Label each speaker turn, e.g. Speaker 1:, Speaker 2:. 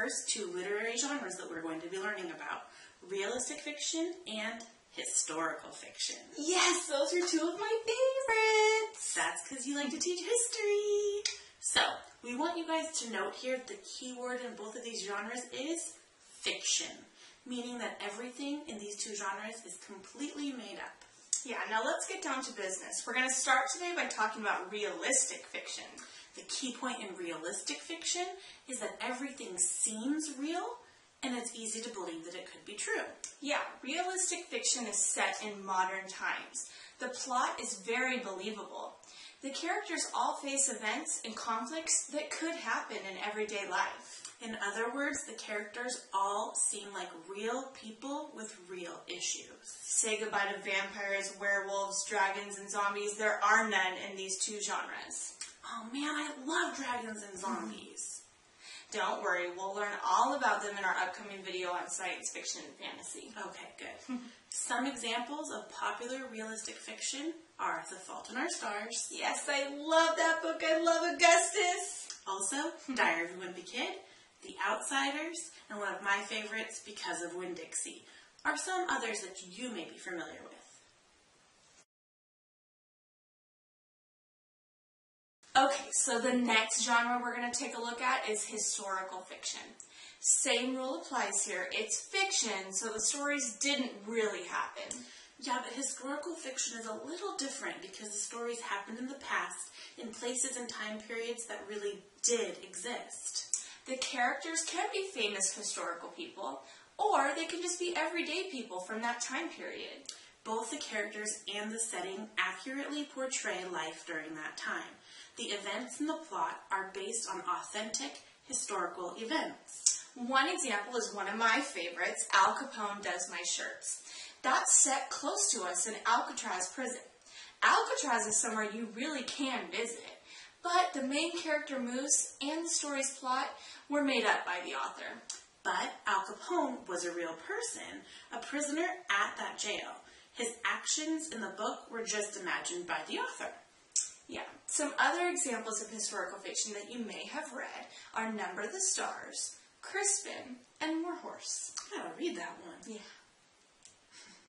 Speaker 1: first two literary genres that we're going to be learning about, realistic fiction and historical fiction.
Speaker 2: Yes, those are two of my favorites.
Speaker 1: That's because you like to teach history. So, we want you guys to note here the key word in both of these genres is fiction, meaning that everything in these two genres is completely made up.
Speaker 2: Yeah, now let's get down to business. We're going to start today by talking about realistic fiction.
Speaker 1: The key point in realistic fiction is that everything seems real, and it's easy to believe that it could be true.
Speaker 2: Yeah, realistic fiction is set in modern times. The plot is very believable. The characters all face events and conflicts that could happen in everyday life.
Speaker 1: In other words, the characters all seem like real people with real issues.
Speaker 2: Say goodbye to vampires, werewolves, dragons, and zombies. There are none in these two genres.
Speaker 1: Oh man, I love dragons and zombies.
Speaker 2: Don't worry, we'll learn all about them in our upcoming video on science fiction and fantasy.
Speaker 1: Okay, good. Some examples of popular realistic fiction are The Fault in Our Stars.
Speaker 2: Yes, I love that book. I love Augustus.
Speaker 1: Also, Diary of a Wimpy Kid, The Outsiders, and one of my favorites, Because of Winn-Dixie, are some others that you may be familiar with.
Speaker 2: Okay, so the next genre we're going to take a look at is historical fiction. Same rule applies here. It's fiction, so the stories didn't really happen.
Speaker 1: Yeah, but historical fiction is a little different because the stories happened in the past in places and time periods that really did exist.
Speaker 2: The characters can be famous historical people, or they can just be everyday people from that time period.
Speaker 1: Both the characters and the setting accurately portray life during that time. The events in the plot are based on authentic historical events.
Speaker 2: One example is one of my favorites, Al Capone Does My Shirts. That's set close to us in Alcatraz prison. Alcatraz is somewhere you really can visit, but the main character moves and the story's plot were made up by the author.
Speaker 1: But Al Capone was a real person, a prisoner at that jail. His actions in the book were just imagined by the author.
Speaker 2: Yeah, some other examples of historical fiction that you may have read are Number the Stars, Crispin, and Warhorse.
Speaker 1: I gotta read that one.
Speaker 2: Yeah.